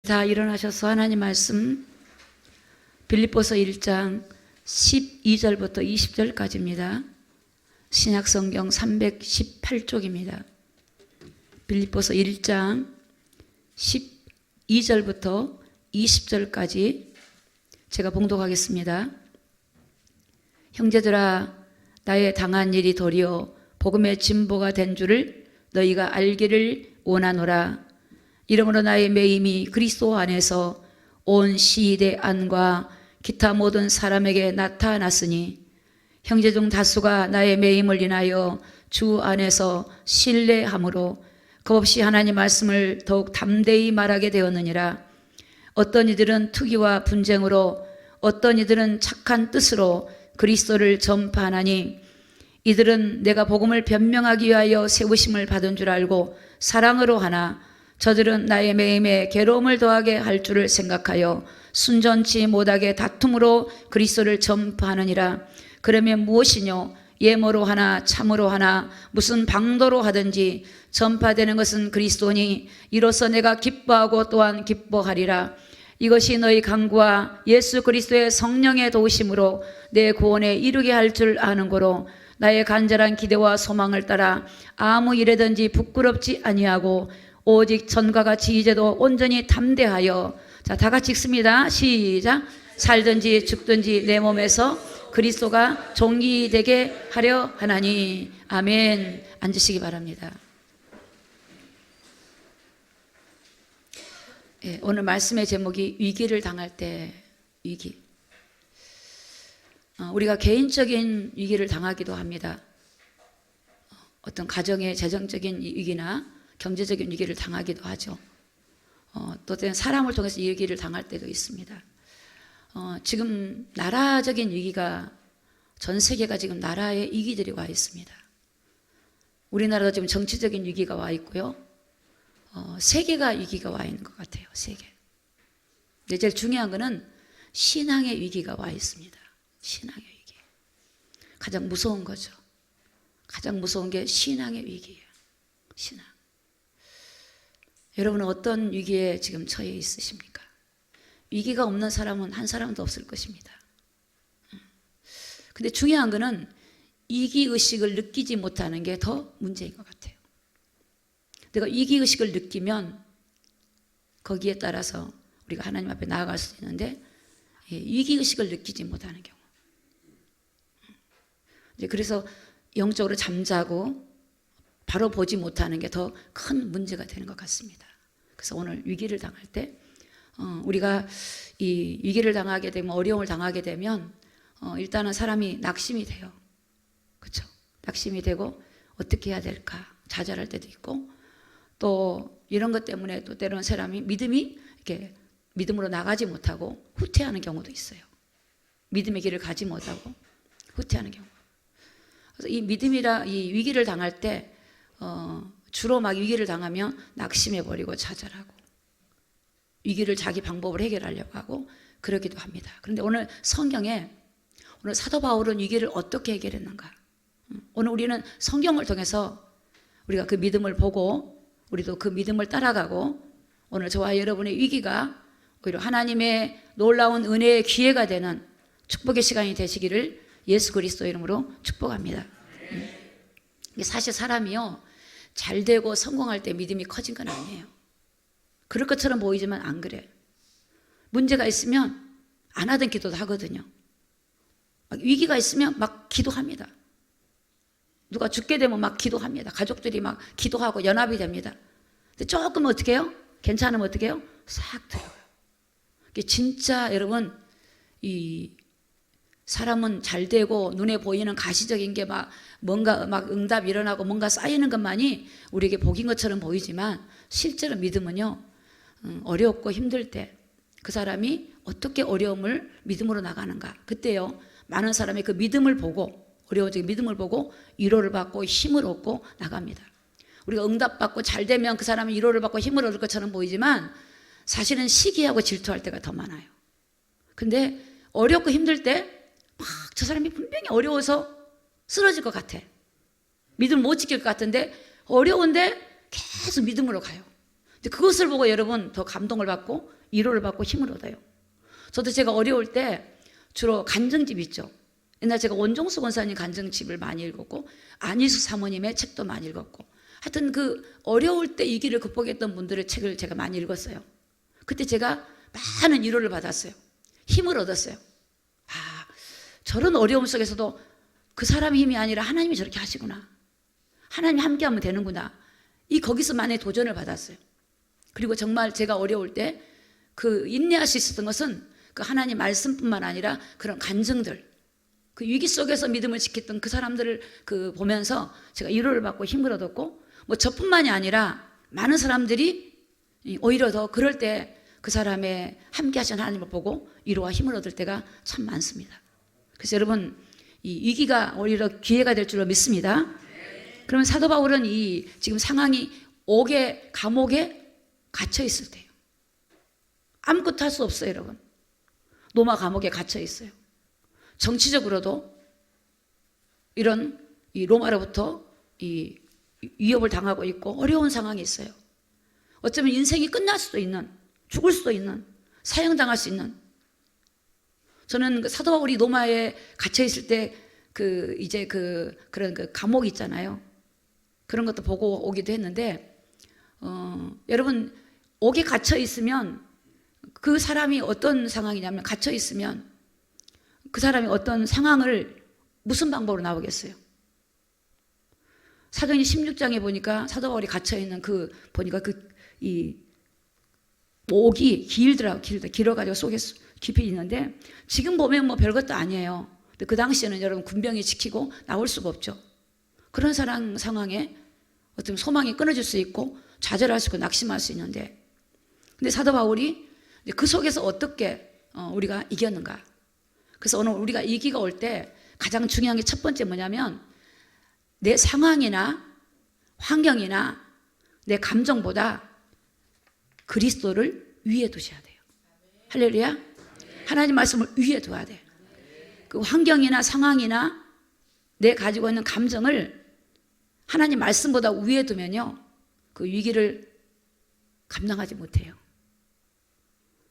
다 일어나셔서 하나님 말씀 빌립보서 1장 12절부터 20절까지입니다. 신약성경 318쪽입니다. 빌립보서 1장 12절부터 20절까지 제가 봉독하겠습니다. 형제들아, 나의 당한 일이 도리어 복음의 진보가 된 줄을 너희가 알기를 원하노라. 이러므로 나의 매임이 그리스도 안에서 온 시대 안과 기타 모든 사람에게 나타났으니 형제 중 다수가 나의 매임을 인하여 주 안에서 신뢰함으로 겁없이 하나님 말씀을 더욱 담대히 말하게 되었느니라. 어떤 이들은 투기와 분쟁으로, 어떤 이들은 착한 뜻으로 그리스도를 전파하나니 이들은 내가 복음을 변명하기 위하여 세우심을 받은 줄 알고 사랑으로 하나, 저들은 나의 매임에 괴로움을 더하게 할 줄을 생각하여 순전치 못하게 다툼으로 그리스도를 전파하느니라. 그러면 무엇이뇨? 예모로 하나 참으로 하나 무슨 방도로 하든지 전파되는 것은 그리스도니 이로써 내가 기뻐하고 또한 기뻐하리라. 이것이 너희 강구와 예수 그리스도의 성령의 도우심으로 내 구원에 이르게 할 줄 아는 거로 나의 간절한 기대와 소망을 따라 아무 일에든지 부끄럽지 아니하고 오직 전과 같이 이제도 온전히 담대하여, 자, 다 같이 읽습니다. 시작. 살든지 죽든지 내 몸에서 그리스도가 존귀되게 하려 하나니. 아멘. 앉으시기 바랍니다. 예, 오늘 말씀의 제목이 위기를 당할 때 위기. 우리가 개인적인 위기를 당하기도 합니다. 어떤 가정의 재정적인 위기나 경제적인 위기를 당하기도 하죠. 또 때는 사람을 통해서 이 위기를 당할 때도 있습니다. 지금 나라적인 위기가, 전 세계가 지금 나라의 위기들이 와 있습니다. 우리나라도 지금 정치적인 위기가 와 있고요. 세계가 위기가 와 있는 것 같아요. 세계. 근데 제일 중요한 거는 신앙의 위기가 와 있습니다. 신앙의 위기. 가장 무서운 거죠. 가장 무서운 게 신앙의 위기예요. 신앙. 여러분은 어떤 위기에 지금 처해 있으십니까? 위기가 없는 사람은 한 사람도 없을 것입니다. 근데 중요한 거는 위기의식을 느끼지 못하는 게 더 문제인 것 같아요. 내가 위기의식을 느끼면 거기에 따라서 우리가 하나님 앞에 나아갈 수 있는데, 위기의식을 느끼지 못하는 경우. 그래서 영적으로 잠자고 바로 보지 못하는 게 더 큰 문제가 되는 것 같습니다. 그래서 오늘 위기를 당할 때 우리가 이 위기를 당하게 되면, 어려움을 당하게 되면 일단은 사람이 낙심이 돼요. 그렇죠? 낙심이 되고 어떻게 해야 될까 좌절할 때도 있고, 또 이런 것 때문에 또 때로는 사람이 믿음이 이렇게 믿음으로 나가지 못하고 후퇴하는 경우도 있어요. 믿음의 길을 가지 못하고 후퇴하는 경우. 그래서 이 믿음이라 이 위기를 당할 때 주로 막 위기를 당하면 낙심해버리고 좌절하고 위기를 자기 방법으로 해결하려고 하고 그러기도 합니다. 그런데 오늘 성경에, 오늘 사도 바울은 위기를 어떻게 해결했는가? 오늘 우리는 성경을 통해서 우리가 그 믿음을 보고 우리도 그 믿음을 따라가고, 오늘 저와 여러분의 위기가 오히려 하나님의 놀라운 은혜의 기회가 되는 축복의 시간이 되시기를 예수 그리스도 이름으로 축복합니다. 사실 사람이요, 잘 되고 성공할 때 믿음이 커진 건 아니에요. 그럴 것처럼 보이지만 안 그래. 문제가 있으면 안 하던 기도도 하거든요. 막 위기가 있으면 막 기도합니다. 누가 죽게 되면 막 기도합니다. 가족들이 막 기도하고 연합이 됩니다. 근데 조금 어떻게 해요? 괜찮으면 어떻게 해요? 싹 들어요. 진짜 여러분, 이 사람은 잘 되고 눈에 보이는 가시적인 게 막 뭔가 막 응답 일어나고 뭔가 쌓이는 것만이 우리에게 복인 것처럼 보이지만, 실제로 믿음은요, 어렵고 힘들 때 그 사람이 어떻게 어려움을 믿음으로 나가는가, 그때요 많은 사람이 그 믿음을 보고, 어려워지는 믿음을 보고 위로를 받고 힘을 얻고 나갑니다. 우리가 응답받고 잘 되면 그 사람이 위로를 받고 힘을 얻을 것처럼 보이지만 사실은 시기하고 질투할 때가 더 많아요. 근데 어렵고 힘들 때 막 저 사람이 분명히 어려워서 쓰러질 것 같아. 믿음을 못 지킬 것 같은데 어려운데 계속 믿음으로 가요. 근데 그것을 보고 여러분 더 감동을 받고 위로를 받고 힘을 얻어요. 저도 제가 어려울 때 주로 간증집 있죠. 옛날 제가 원종수 권사님 간증집을 많이 읽었고 안희숙 사모님의 책도 많이 읽었고 하여튼 그 어려울 때 이 길을 극복했던 분들의 책을 제가 많이 읽었어요. 그때 제가 많은 위로를 받았어요. 힘을 얻었어요. 아, 저런 어려움 속에서도 그 사람의 힘이 아니라 하나님이 저렇게 하시구나. 하나님이 함께하면 되는구나. 거기서만의 도전을 받았어요. 그리고 정말 제가 어려울 때 그 인내할 수 있었던 것은 그 하나님 말씀뿐만 아니라 그런 간증들, 그 위기 속에서 믿음을 지켰던 그 사람들을 보면서 제가 위로를 받고 힘을 얻었고, 뭐 저뿐만이 아니라 많은 사람들이 오히려 더 그럴 때 그 사람의 함께 하신 하나님을 보고 위로와 힘을 얻을 때가 참 많습니다. 그래서 여러분 이 위기가 오히려 기회가 될 줄로 믿습니다. 그러면 사도 바울은 이 지금 상황이 옥의 감옥에 갇혀 있을 때예요. 아무것도 할 수 없어요, 여러분. 로마 감옥에 갇혀 있어요. 정치적으로도 이런 이 로마로부터 이 위협을 당하고 있고 어려운 상황이 있어요. 어쩌면 인생이 끝날 수도 있는, 죽을 수도 있는, 사형당할 수 있는. 저는 사도 바울이 로마에 갇혀 있을 때 그런 감옥 있잖아요. 그런 것도 보고 오기도 했는데, 여러분 옥에 갇혀 있으면 그 사람이 어떤 상황이냐면, 갇혀 있으면 그 사람이 어떤 상황을 무슨 방법으로 나오겠어요? 사도행전 16장에 보니까 사도 바울이 갇혀 있는 보니까 이 옥이 길어가지고 속에 깊이 있는데, 지금 보면 뭐 별것도 아니에요. 근데 그 당시에는 여러분 군병이 지키고 나올 수가 없죠. 그런 상황에 어떤 소망이 끊어질 수 있고 좌절할 수 있고 낙심할 수 있는데, 근데 사도 바울이 그 속에서 어떻게 우리가 이겼는가? 그래서 오늘 우리가 위기가 올 때 가장 중요한 게 첫 번째 뭐냐면, 내 상황이나 환경이나 내 감정보다 그리스도를 위에 두셔야 돼요. 할렐루야. 하나님 말씀을 위에 둬야 돼. 그 환경이나 상황이나 내 가지고 있는 감정을 하나님 말씀보다 위에 두면요, 그 위기를 감당하지 못해요.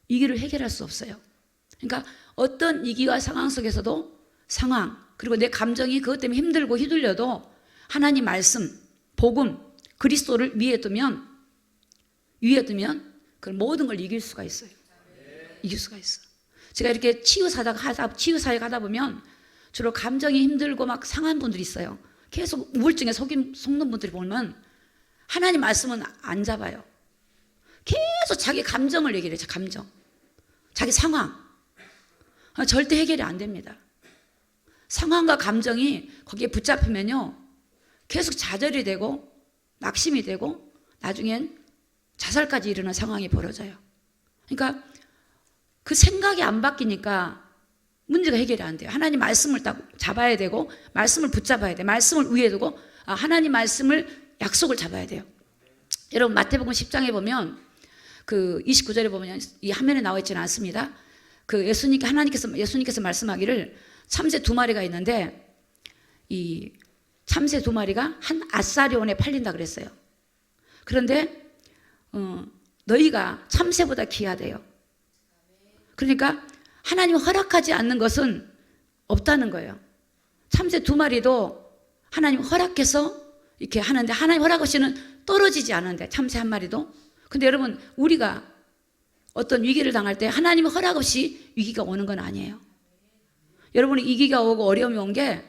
위기를 해결할 수 없어요. 그러니까 어떤 위기와 상황 속에서도 그리고 내 감정이 그것 때문에 힘들고 휘둘려도 하나님 말씀, 복음, 그리스도를 위에 두면 그 모든 걸 이길 수가 있어요. 이길 수가 있어. 제가 이렇게 치유사역 하다 보면 주로 감정이 힘들고 막 상한 분들이 있어요. 계속 우울증에 속는 분들이 보면 하나님 말씀은 안 잡아요. 계속 자기 감정을 얘기를 해요. 감정, 자기 상황. 절대 해결이 안 됩니다. 상황과 감정이 거기에 붙잡히면요, 계속 좌절이 되고 낙심이 되고 나중엔 자살까지 이르는 상황이 벌어져요. 그러니까 그 생각이 안 바뀌니까 문제가 해결이 안 돼요. 하나님 말씀을 딱 잡아야 되고, 말씀을 붙잡아야 돼요. 말씀을 위에 두고 하나님 말씀을, 약속을 잡아야 돼요. 여러분 마태복음 10장에 보면 그 29절에 보면 이 화면에 나와 있지는 않습니다. 예수님께서 말씀하기를 참새 2마리가 있는데 이 참새 2마리가 한 아사리온에 팔린다 그랬어요. 그런데 너희가 참새보다 귀하대요. 그러니까 하나님 허락하지 않는 것은 없다는 거예요. 참새 2마리도 하나님 허락해서 이렇게 하는데, 하나님 허락 없이는 떨어지지 않은데, 참새 1마리도. 근데 여러분, 우리가 어떤 위기를 당할 때 하나님 허락 없이 위기가 오는 건 아니에요. 여러분이 위기가 오고 어려움이 온 게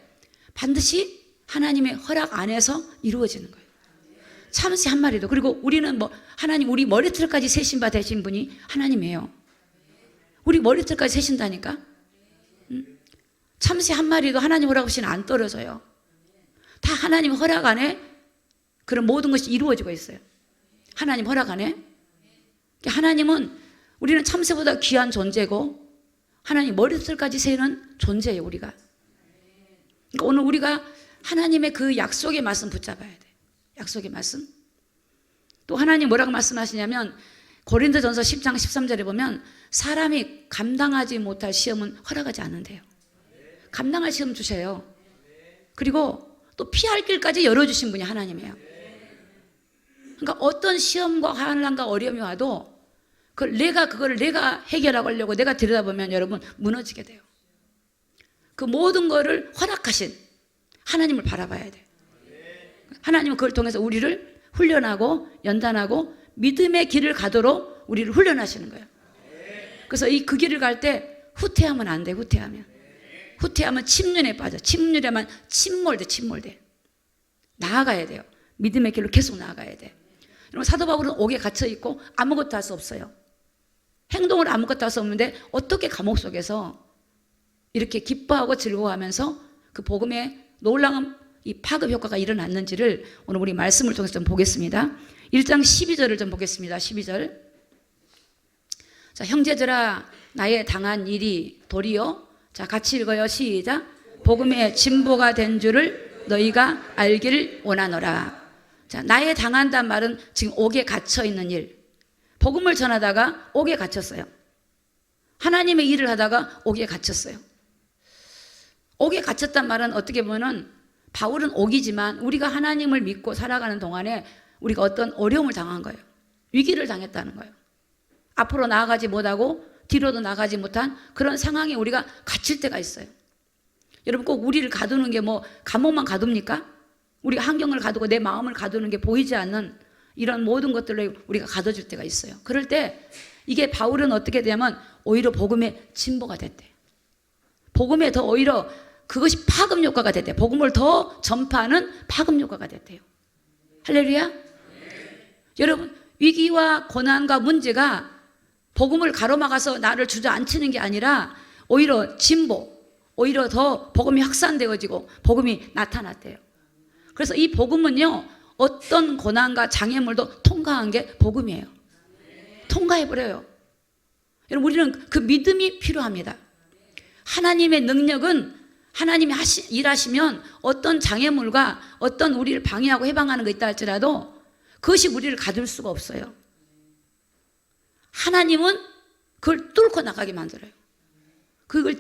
반드시 하나님의 허락 안에서 이루어지는 거예요. 참새 1마리도. 그리고 우리는 하나님 우리 머리털까지 세신 바 되신 분이 하나님이에요. 우리 머리털까지 세신다니까. 참새 1마리도 하나님 허락 없이는 안 떨어져요. 다 하나님 허락 안에 그런 모든 것이 이루어지고 있어요. 하나님 허락 안에. 하나님은, 우리는 참새보다 귀한 존재고 하나님 머리털까지 세는 존재예요, 우리가. 그러니까 오늘 우리가 하나님의 그 약속의 말씀 붙잡아야 돼. 약속의 말씀. 또 하나님 뭐라고 말씀하시냐면, 고린도전서 10장 13절에 보면 사람이 감당하지 못할 시험은 허락하지 않는데요. 감당할 시험 주셔요. 그리고 또 피할 길까지 열어주신 분이 하나님이에요. 그러니까 어떤 시험과 환난과 어려움이 와도 그거를 내가 해결하려고 내가 들여다보면 여러분 무너지게 돼요. 그 모든 거를 허락하신 하나님을 바라봐야 돼요. 하나님은 그걸 통해서 우리를 훈련하고 연단하고 믿음의 길을 가도록 우리를 훈련하시는 거예요. 그래서 그 길을 갈 때 후퇴하면 안 돼. 후퇴하면 침륜에 빠져. 침륜에만 침몰돼. 나아가야 돼요. 믿음의 길로 계속 나아가야 돼. 여러분, 사도 바울은 옥에 갇혀 있고 아무것도 할 수 없어요. 행동을 아무것도 할 수 없는데 어떻게 감옥 속에서 이렇게 기뻐하고 즐거워하면서 그 복음의 놀라운 이 파급 효과가 일어났는지를 오늘 우리 말씀을 통해서 좀 보겠습니다. 1장 12절을 좀 보겠습니다. 12절. 자, 형제들아, 나의 당한 일이 도리어, 자, 같이 읽어요. 시작. 복음의 진보가 된 줄을 너희가 알기를 원하노라. 자, 나의 당한단 말은 지금 옥에 갇혀 있는 일. 복음을 전하다가 옥에 갇혔어요. 하나님의 일을 하다가 옥에 갇혔어요. 옥에 갇혔단 말은 어떻게 보면은 바울은 옥이지만 우리가 하나님을 믿고 살아가는 동안에 우리가 어떤 어려움을 당한 거예요. 위기를 당했다는 거예요. 앞으로 나아가지 못하고 뒤로도 나가지 못한 그런 상황에 우리가 갇힐 때가 있어요. 여러분, 꼭 우리를 가두는 게 뭐 감옥만 가둡니까? 우리가 환경을 가두고 내 마음을 가두는 게 보이지 않는 이런 모든 것들로 우리가 가둬질 때가 있어요. 그럴 때 이게 바울은 어떻게 되냐면 오히려 복음의 진보가 됐대. 복음에 더 오히려 그것이 파급 효과가 됐대. 복음을 더 전파하는 파급 효과가 됐대요. 할렐루야. 여러분, 위기와 고난과 문제가 복음을 가로막아서 나를 주저앉히는 게 아니라 오히려 진보, 오히려 더 복음이 확산되어지고 복음이 나타났대요. 그래서 이 복음은요, 어떤 고난과 장애물도 통과한 게 복음이에요. 통과해버려요. 여러분, 우리는 그 믿음이 필요합니다. 하나님의 능력은 하나님이 일하시면 어떤 장애물과 어떤 우리를 방해하고 해방하는 거 있다 할지라도 그것이 우리를 가둘 수가 없어요. 하나님은 그걸 뚫고 나가게 만들어요. 그걸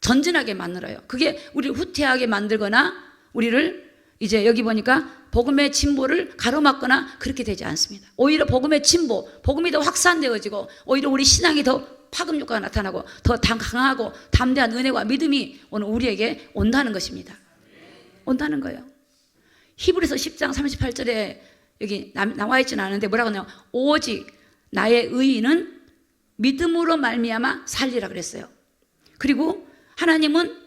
전진하게 만들어요. 그게 우리를 후퇴하게 만들거나 우리를 이제 여기 보니까 복음의 진보를 가로막거나 그렇게 되지 않습니다. 오히려 복음의 진보, 복음이 더 확산되어지고 오히려 우리 신앙이 더 파급 효과가 나타나고 더 강하고 담대한 은혜와 믿음이 오늘 우리에게 온다는 것입니다. 온다는 거예요. 히브리서 10장 38절에 여기 나와 있지는 않은데 뭐라고 하냐면 오직 나의 의인은 믿음으로 말미암아 살리라 그랬어요. 그리고 하나님은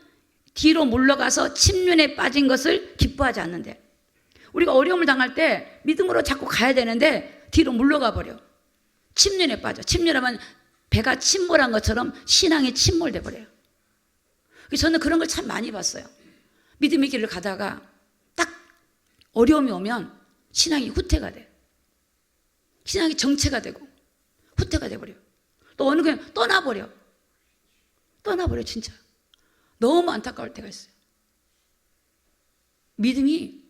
뒤로 물러가서 침륜에 빠진 것을 기뻐하지 않는데, 우리가 어려움을 당할 때 믿음으로 자꾸 가야 되는데 뒤로 물러가 버려. 침륜에 빠져. 침륜하면 배가 침몰한 것처럼 신앙이 침몰돼 버려요. 저는 그런 걸 참 많이 봤어요. 믿음의 길을 가다가 딱 어려움이 오면 신앙이 후퇴가 돼. 신앙이 정체가 되고 후퇴가 돼버려요. 또 어느 그냥 떠나버려 진짜. 너무 안타까울 때가 있어요. 믿음이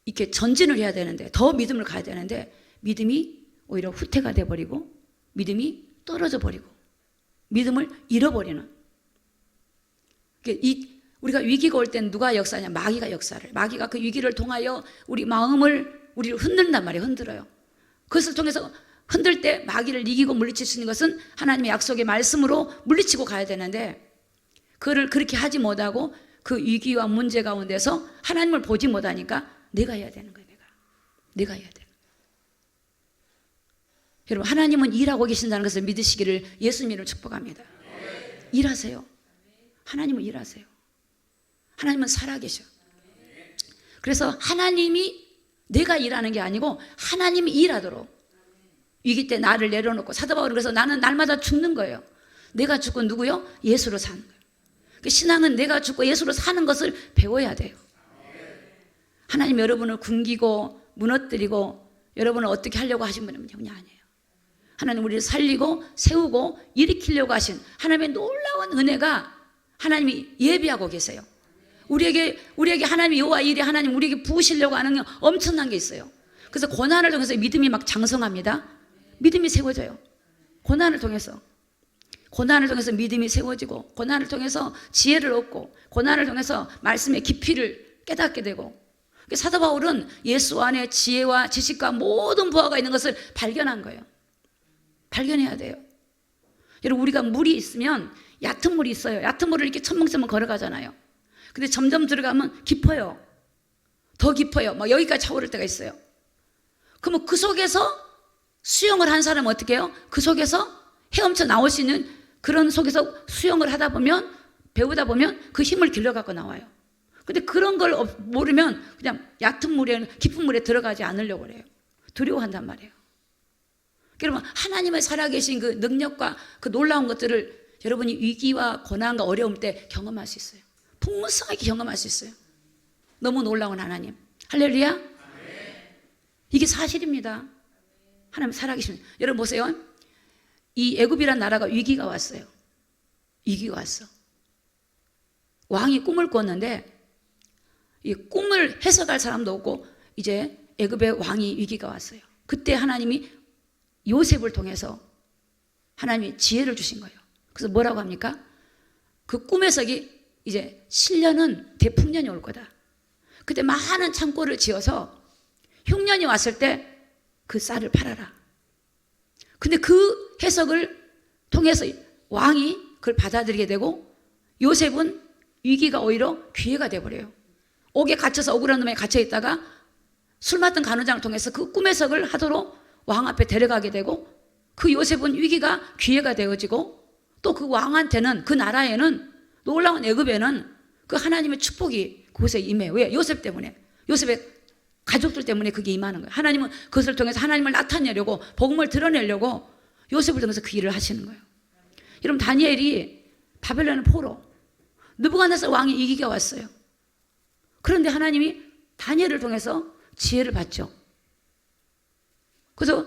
이렇게 전진을 해야 되는데, 더 믿음을 가야 되는데 믿음이 오히려 후퇴가 돼버리고 믿음이 떨어져 버리고 믿음을 잃어버리는. 우리가 위기가 올 때는 누가 역사하냐? 마귀가 역사를. 마귀가 그 위기를 통하여 우리 마음을, 우리를 흔든단 말이에요. 흔들어요. 그것을 통해서 흔들 때 마귀를 이기고 물리칠 수 있는 것은 하나님의 약속의 말씀으로 물리치고 가야 되는데, 그거를 그렇게 하지 못하고 그 위기와 문제 가운데서 하나님을 보지 못하니까 내가 해야 되는 거예요. 내가 해야 돼. 여러분, 하나님은 일하고 계신다는 것을 믿으시기를 예수님을 축복합니다. 일하세요. 하나님은 일하세요. 하나님은 살아계셔. 그래서 하나님이 내가 일하는 게 아니고 하나님이 일하도록 위기 때 나를 내려놓고, 사도 바울은 그래서 나는 날마다 죽는 거예요. 내가 죽고 누구요? 예수로 사는 거예요. 그 신앙은 내가 죽고 예수로 사는 것을 배워야 돼요. 하나님 여러분을 굶기고 무너뜨리고 여러분을 어떻게 하려고 하신 분은 전혀 아니에요. 하나님 우리를 살리고 세우고 일으키려고 하신 하나님의 놀라운 은혜가 하나님이 예비하고 계세요. 우리에게 하나님이 여호와 일이 하나님 우리에게 부으시려고 하는 게 엄청난 게 있어요. 그래서 고난을 통해서 믿음이 막 장성합니다. 믿음이 세워져요. 고난을 통해서 믿음이 세워지고, 고난을 통해서 지혜를 얻고, 고난을 통해서 말씀의 깊이를 깨닫게 되고, 사도 바울은 예수 안에 지혜와 지식과 모든 부하가 있는 것을 발견한 거예요. 발견해야 돼요. 여러분, 우리가 물이 있으면 얕은 물이 있어요. 얕은 물을 이렇게 첨벙첨벙 걸어가잖아요. 근데 점점 들어가면 깊어요. 더 깊어요. 막 여기까지 차오를 때가 있어요. 그러면 그 속에서 수영을 한 사람은 어떻게 해요? 그 속에서 헤엄쳐 나올 수 있는 그런 속에서 수영을 하다 보면, 배우다 보면 그 힘을 길러갖고 나와요. 근데 그런 걸 모르면 그냥 얕은 물에, 깊은 물에 들어가지 않으려고 그래요. 두려워한단 말이에요. 여러분, 하나님의 살아계신 그 능력과 그 놀라운 것들을 여러분이 위기와 고난과 어려움 때 경험할 수 있어요. 풍성하게 경험할 수 있어요. 너무 놀라운 하나님. 할렐루야. 이게 사실입니다. 하나님 살아계신. 여러분 보세요. 이 애굽이란 나라가 위기가 왔어요. 위기가 왔어. 왕이 꿈을 꿨는데 이 꿈을 해석할 사람도 없고 이제 애굽의 왕이 위기가 왔어요. 그때 하나님이 요셉을 통해서 하나님이 지혜를 주신 거예요. 그래서 뭐라고 합니까? 그 꿈 해석이 이제 7년은 대풍년이 올 거다. 그때 많은 창고를 지어서 흉년이 왔을 때 그 쌀을 팔아라. 근데 그 해석을 통해서 왕이 그걸 받아들이게 되고 요셉은 위기가 오히려 기회가 돼버려요. 옥에 갇혀서 억울한 놈에 갇혀 있다가 술 맡은 간호장을 통해서 그 꿈 해석을 하도록 왕 앞에 데려가게 되고 그 요셉은 위기가 기회가 되어지고 또 그 왕한테는 그 나라에는 놀라운 애굽에는 그 하나님의 축복이 그곳에 임해요. 왜? 요셉 때문에. 요셉의 가족들 때문에 그게 임하는 거예요. 하나님은 그것을 통해서 하나님을 나타내려고 복음을 드러내려고 요셉을 통해서 그 일을 하시는 거예요. 여러분 다니엘이 바벨론의 포로 느부갓네살 왕이 위기가 왔어요. 그런데 하나님이 다니엘을 통해서 지혜를 받죠. 그래서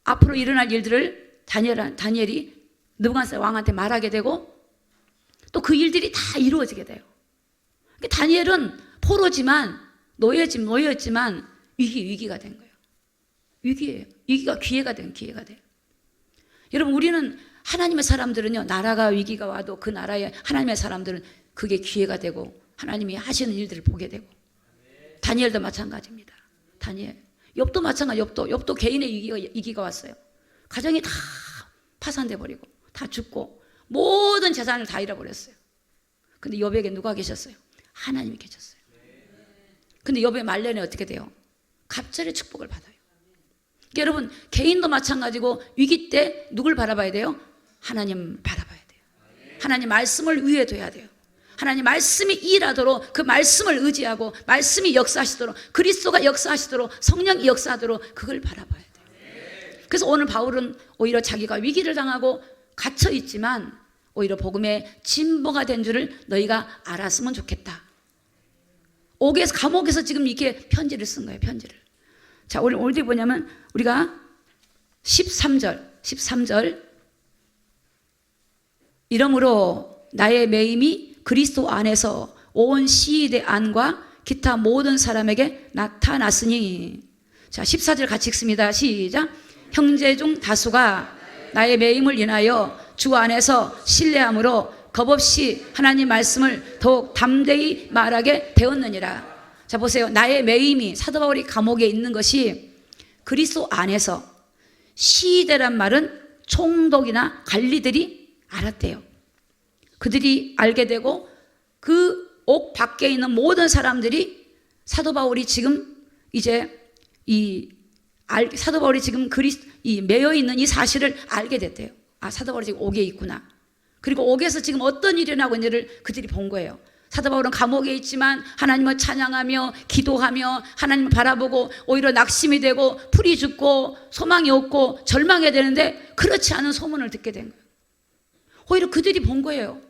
앞으로 일어날 일들을 다니엘이 느부갓네살 왕한테 말하게 되고 또 그 일들이 다 이루어지게 돼요. 다니엘은 포로지만 노예였지만 위기가 된 거예요. 위기예요. 위기가 기회가 돼요. 여러분 우리는 하나님의 사람들은요, 나라가 위기가 와도 그 나라에 하나님의 사람들은 그게 기회가 되고 하나님이 하시는 일들을 보게 되고. 다니엘도 마찬가지입니다. 다니엘. 욥도 마찬가지. 욥도 개인의 위기가 왔어요. 가정이 다 파산돼 버리고 다 죽고 모든 재산을 다 잃어버렸어요. 근데 욥에게 누가 계셨어요? 하나님이 계셨어요. 근데 욥의 말년에 어떻게 돼요? 갑절의 축복을 받아요. 그러니까 여러분 개인도 마찬가지고 위기 때 누굴 바라봐야 돼요? 하나님 바라봐야 돼요. 하나님 말씀을 위에 둬야 돼요. 하나님 말씀이 일하도록 그 말씀을 의지하고 말씀이 역사하시도록 그리스도가 역사하시도록 성령이 역사하도록 그걸 바라봐야 돼요. 그래서 오늘 바울은 오히려 자기가 위기를 당하고 갇혀 있지만 오히려 복음의 진보가 된 줄을 너희가 알았으면 좋겠다. 감옥에서 지금 이렇게 편지를 쓴 거예요. 편지를. 자, 오늘 어디 보냐면 우리가 13절 이러므로 나의 매임이 그리스도 안에서 온 시대 안과 기타 모든 사람에게 나타났으니. 자, 14절 같이 읽습니다. 시작. 형제 중 다수가 나의 매임을 인하여 주 안에서 신뢰함으로 겁없이 하나님 말씀을 더욱 담대히 말하게 되었느니라. 자, 보세요. 나의 매임이, 사도 바울이 감옥에 있는 것이 그리스도 안에서, 시대란 말은 총독이나 관리들이 알았대요. 그들이 알게 되고 그 옥 밖에 있는 모든 사람들이 사도 바울이 지금 이제 사도 바울이 지금 매여 있는 이 사실을 알게 됐대요. 아, 사도 바울이 지금 옥에 있구나. 그리고 옥에서 지금 어떤 일이 일어나고 있는지를 그들이 본 거예요. 사도 바울은 감옥에 있지만 하나님을 찬양하며 기도하며 하나님을 바라보고 오히려 낙심이 되고 풀이 죽고 소망이 없고 절망해야 되는데 그렇지 않은 소문을 듣게 된 거예요. 오히려 그들이 본 거예요.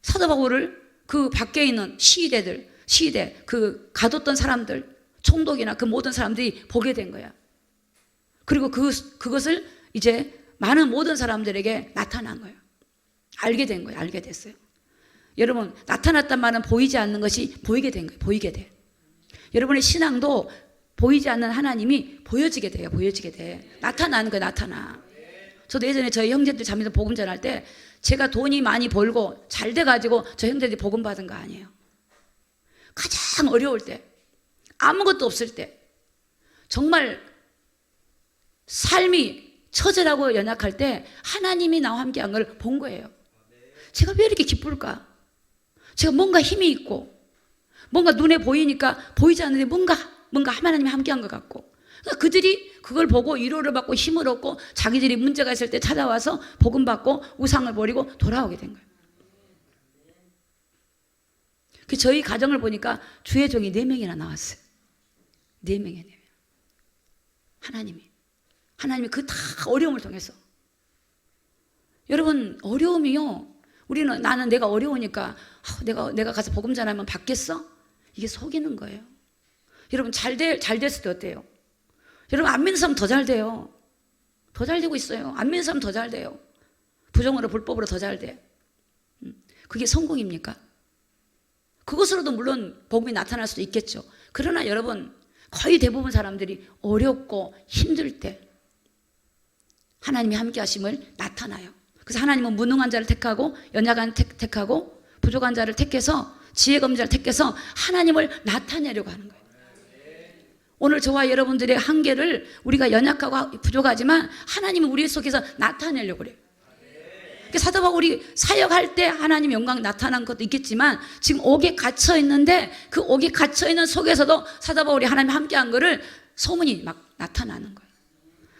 사도 바울을 그 밖에 있는 시대 그 가뒀던 사람들, 총독이나 그 모든 사람들이 보게 된 거야. 그리고 그것을 이제 많은 모든 사람들에게 나타난 거예요. 알게 된 거예요. 알게 됐어요. 여러분, 나타났단 말은 보이지 않는 것이 보이게 된 거예요. 보이게 돼. 여러분의 신앙도 보이지 않는 하나님이 보여지게 돼요. 보여지게 돼. 나타나는 거예요. 나타나. 저도 예전에 저희 형제들 자매들 복음 전할 때 제가 돈이 많이 벌고 잘 돼가지고 저 형제들이 복음 받은 거 아니에요. 가장 어려울 때, 아무것도 없을 때, 정말 삶이 처절하고 연약할 때 하나님이 나와 함께한 걸 본 거예요. 제가 왜 이렇게 기쁠까? 제가 뭔가 힘이 있고 뭔가 눈에 보이니까 보이지 않는데 뭔가 하나님이 함께한 것 같고, 그러니까 그들이 그걸 보고 위로를 받고 힘을 얻고 자기들이 문제가 있을 때 찾아와서 복음 받고 우상을 버리고 돌아오게 된 거예요. 저희 가정을 보니까 주의 종이 4명이나 나왔어요. 4명이에요. 4명. 하나님이 그 다 어려움을 통해서. 여러분, 어려움이요, 나는 내가 어려우니까 내가 가서 복음 전하면 받겠어? 이게 속이는 거예요. 여러분, 잘 됐을 때 어때요? 여러분, 안 믿는 사람 더 잘 돼요. 더 잘 되고 있어요. 안 믿는 사람 더 잘 돼요. 부정으로 불법으로 더 잘 돼. 그게 성공입니까? 그것으로도 물론 복음이 나타날 수도 있겠죠. 그러나 여러분, 거의 대부분 사람들이 어렵고 힘들 때 하나님이 함께 하심을 나타나요. 그래서 하나님은 무능한 자를 택하고 연약한 택하고 부족한 자를 택해서 지혜가 없는 자를 택해서 하나님을 나타내려고 하는 거예요. 오늘 저와 여러분들의 한계를 우리가 연약하고 부족하지만 하나님이 우리 속에서 나타내려고 그래요. 사도 바울이 사역할 때 하나님 영광 나타난 것도 있겠지만 지금 옥에 갇혀 있는데 그 옥에 갇혀 있는 속에서도 사도 바울이 하나님 함께한 거를 소문이 막 나타나는 거예요.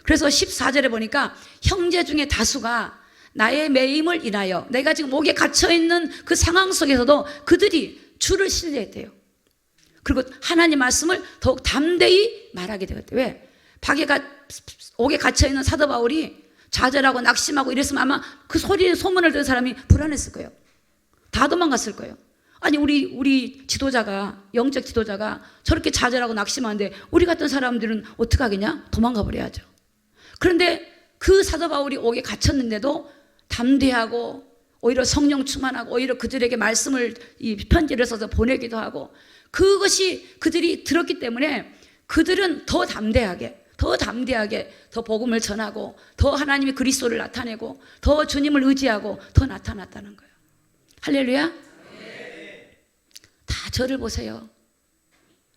그래서 14절에 보니까 형제 중에 다수가 나의 매임을 인하여, 내가 지금 옥에 갇혀 있는 그 상황 속에서도 그들이 주를 신뢰했대요. 그리고 하나님 말씀을 더욱 담대히 말하게 되었대요. 왜? 옥에 갇혀 있는 사도 바울이 좌절하고 낙심하고 이랬으면 아마 그 소문을 들은 사람이 불안했을 거예요. 다 도망갔을 거예요. 아니, 우리 지도자가, 영적 지도자가 저렇게 좌절하고 낙심하는데 우리 같은 사람들은 어떻게 하겠냐? 도망가 버려야죠. 그런데 그 사도 바울이 옥에 갇혔는데도 담대하고 오히려 성령 충만하고 오히려 그들에게 말씀을, 이 편지를 써서 보내기도 하고, 그것이 그들이 들었기 때문에 그들은 더 담대하게 더 복음을 전하고 더 하나님의 그리스도를 나타내고 더 주님을 의지하고 더 나타났다는 거예요. 할렐루야. 다 저를 보세요.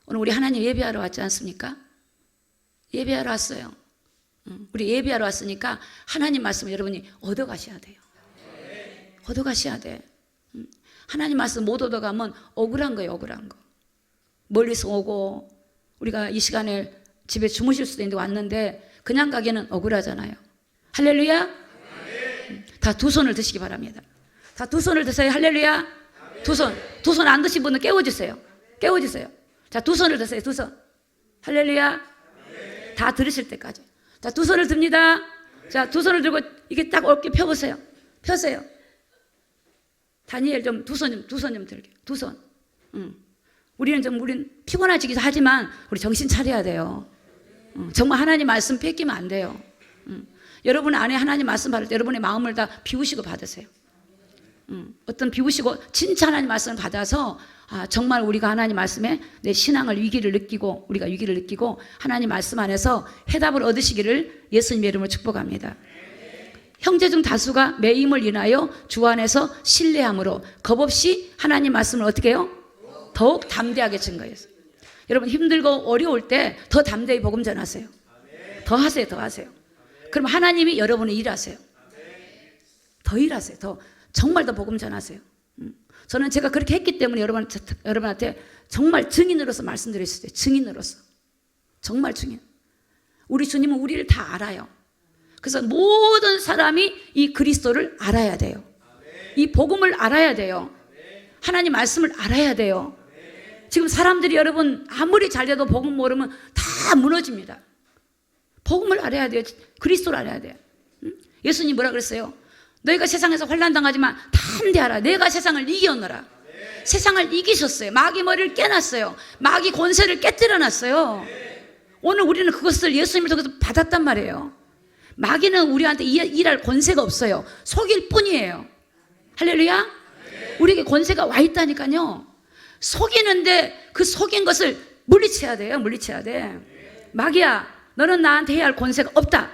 오늘 우리 하나님 예배하러 왔지 않습니까? 예배하러 왔어요. 우리 예배하러 왔으니까 하나님 말씀을 여러분이 얻어가셔야 돼요. 얻어가셔야 돼. 하나님 말씀 못 얻어가면 억울한 거예요. 억울한 거. 멀리서 오고 우리가 이 시간에 집에 주무실 수도 있는데 왔는데 그냥 가기에는 억울하잖아요. 할렐루야. 다 두 손을 드시기 바랍니다. 다 두 손을 드세요. 할렐루야. 두 손 안 드신 분은 깨워주세요. 자, 두 손을 드세요. 두 손. 할렐루야. 다 들으실 때까지. 자, 두 손을 듭니다. 자, 두 손을 들고 이게 딱 어깨 펴보세요. 펴세요. 다니엘 좀 두 손 좀 들게. 두 손. 우린 피곤하지기도 하지만 우리 정신 차려야 돼요. 정말 하나님 말씀 뺏기면 안 돼요. 여러분 안에 하나님 말씀 받을 때 여러분의 마음을 다 비우시고 받으세요. 어떤 비우시고 진짜 하나님 말씀을 받아서 정말 우리가 하나님 말씀에 내 신앙을 우리가 위기를 느끼고 하나님 말씀 안에서 해답을 얻으시기를 예수님의 이름으로 축복합니다. 형제 중 다수가 매임을 인하여 주 안에서 신뢰함으로 겁없이 하나님 말씀을 어떻게 해요? 더욱 담대하게 증거했어요. 여러분 힘들고 어려울 때 더 담대히 복음 전하세요. 더 하세요. 그럼 하나님이 여러분을 일하세요. 더 일하세요. 정말 더 복음 전하세요. 저는 제가 그렇게 했기 때문에 여러분한테 정말 증인으로서 말씀드릴 수 있어요. 증인으로서. 정말 증인. 우리 주님은 우리를 다 알아요. 그래서 모든 사람이 이 그리스도를 알아야 돼요. 이 복음을 알아야 돼요. 하나님 말씀을 알아야 돼요. 지금 사람들이 여러분 아무리 잘 돼도 복음 모르면 다 무너집니다. 복음을 알아야 돼요. 그리스도를 알아야 돼요. 예수님 뭐라 그랬어요? 너희가 세상에서 환난당하지만 담대하라. 내가 세상을 이겨노라. 세상을 이기셨어요. 마귀 머리를 깨놨어요. 마귀 권세를 깨뜨려놨어요. 오늘 우리는 그것을 예수님을 통해서 받았단 말이에요. 마귀는 우리한테 일할 권세가 없어요. 속일 뿐이에요. 할렐루야. 우리에게 권세가 와 있다니까요. 속이는데 그 속인 것을 물리쳐야 돼요. 물리쳐야 돼. 마귀야, 너는 나한테 해야 할 권세가 없다.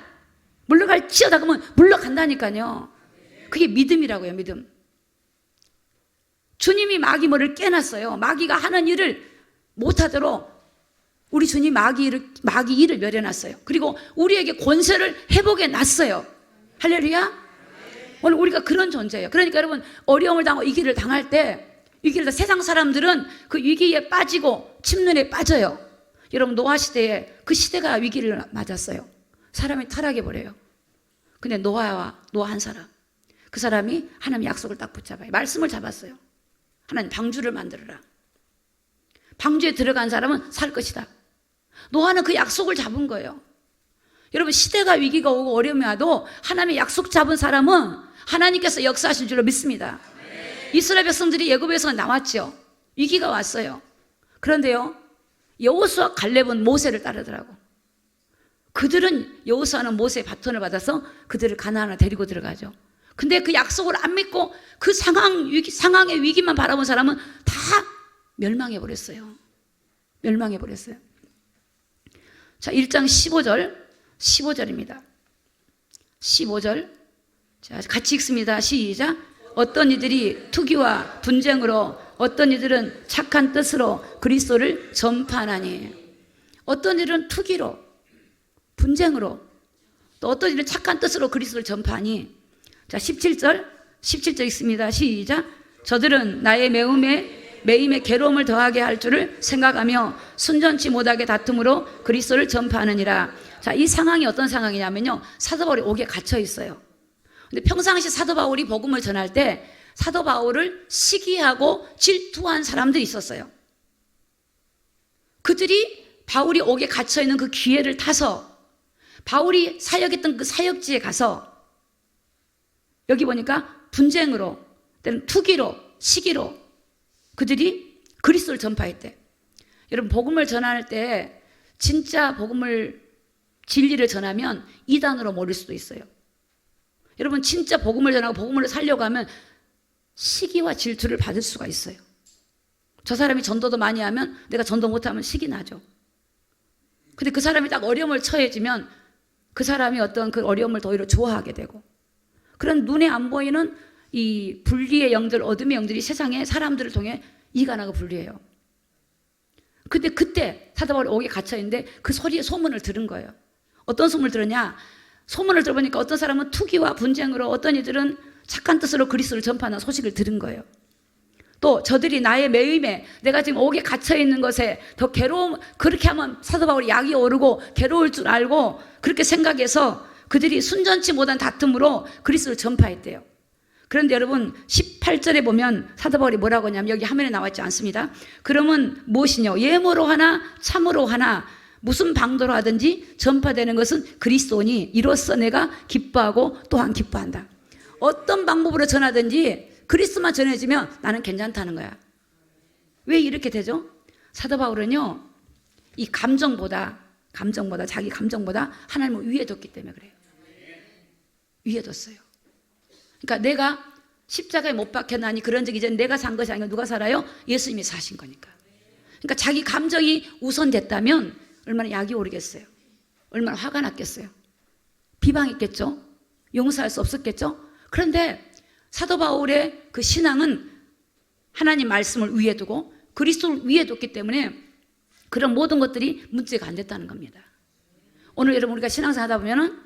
물러갈지어다. 그러면 물러간다니까요. 그게 믿음이라고요. 믿음. 주님이 마귀 머리를 깨놨어요. 마귀가 하는 일을 못하도록 우리 주님 마귀 일을 멸해놨어요. 그리고 우리에게 권세를 회복해 놨어요. 할렐루야. 오늘 우리가 그런 존재예요. 그러니까 여러분, 어려움을 당하고 위기를 당할 때, 세상 사람들은 그 위기에 빠지고 침륜에 빠져요. 여러분, 노아 시대에 그 시대가 위기를 맞았어요. 사람이 타락해 버려요. 근데 노아 한 사람, 그 사람이 하나님 약속을 딱 붙잡아요. 말씀을 잡았어요. 하나님 방주를 만들어라. 방주에 들어간 사람은 살 것이다. 노아는 그 약속을 잡은 거예요. 여러분, 시대가 위기가 오고 어려움이 와도 하나님의 약속 잡은 사람은 하나님께서 역사하신 줄로 믿습니다. 이스라엘 백성들이 애굽에서 나왔죠. 위기가 왔어요. 그런데요, 여호수아 갈렙은 모세를 따르더라고. 그들은 여호수아는 모세의 바톤을 받아서 그들을 가나안으로 데리고 들어가죠. 근데 그 약속을 안 믿고 그 상황의 위기만 바라본 사람은 다 멸망해 버렸어요. 멸망해 버렸어요. 자, 1장 15절입니다. 15절. 자, 같이 읽습니다. 시작. 어떤 이들이 투기와 분쟁으로, 어떤 이들은 착한 뜻으로 그리스도를 전파하나니. 어떤 이들은 투기로, 분쟁으로, 또 어떤 이들은 착한 뜻으로 그리스도를 전파하니. 자, 17절 읽습니다. 시작. 저들은 나의 매임에 괴로움을 더하게 할 줄을 생각하며 순전치 못하게 다툼으로 그리스도를 전파하느니라. 자, 이 상황이 어떤 상황이냐면요, 사도 바울이 옥에 갇혀 있어요. 근데 평상시 사도 바울이 복음을 전할 때 사도 바울을 시기하고 질투한 사람들이 있었어요. 그들이 바울이 옥에 갇혀 있는 그 기회를 타서 바울이 사역했던 그 사역지에 가서, 여기 보니까 분쟁으로, 때는 투기로, 시기로 그들이 그리스도를 전파했대. 여러분, 복음을 전할 때 진짜 진리를 전하면 이단으로 몰릴 수도 있어요. 여러분, 진짜 복음을 전하고 복음을 살려고 하면 시기와 질투를 받을 수가 있어요. 저 사람이 전도도 많이 하면 내가 전도 못하면 시기 나죠. 근데 그 사람이 딱 어려움을 처해지면 그 사람이 어떤 그 어려움을 더 오히려 좋아하게 되고, 그런 눈에 안 보이는 이 불리의 영들, 어둠의 영들이 세상에 사람들을 통해 이간하고 분리해요. 근데 그때 사도 바울이 옥에 갇혀있는데 그 소문을 들은 거예요. 어떤 소문을 들었냐? 소문을 들어보니까 어떤 사람은 투기와 분쟁으로, 어떤 이들은 착한 뜻으로 그리스도를 전파하는 소식을 들은 거예요. 또 저들이 나의 매임에, 내가 지금 옥에 갇혀있는 것에 더 괴로움, 그렇게 하면 사도 바울이 약이 오르고 괴로울 줄 알고 그렇게 생각해서 그들이 순전치 못한 다툼으로 그리스도를 전파했대요. 그런데 여러분, 18절에 보면 사도 바울이 뭐라고 하냐면, 여기 화면에 나와 있지 않습니다. 그러면 무엇이냐? 예모로 하나 참으로 하나 무슨 방도로 하든지 전파되는 것은 그리스도니 이로써 내가 기뻐하고 또한 기뻐한다. 어떤 방법으로 전하든지 그리스도만 전해지면 나는 괜찮다는 거야. 왜 이렇게 되죠? 사도 바울은요, 이 감정보다 자기 감정보다 하나님을 위에 뒀기 때문에 그래요. 위에 뒀어요. 그러니까 내가 십자가에 못 박혀나니 그런 적이 이제 내가 산 것이 아니라 누가 살아요? 예수님이 사신 거니까. 그러니까 자기 감정이 우선됐다면 얼마나 약이 오르겠어요? 얼마나 화가 났겠어요? 비방했겠죠? 용서할 수 없었겠죠? 그런데 사도 바울의 그 신앙은 하나님 말씀을 위에 두고 그리스도를 위에 뒀기 때문에 그런 모든 것들이 문제가 안 됐다는 겁니다. 오늘 여러분, 우리가 신앙생활 하다 보면은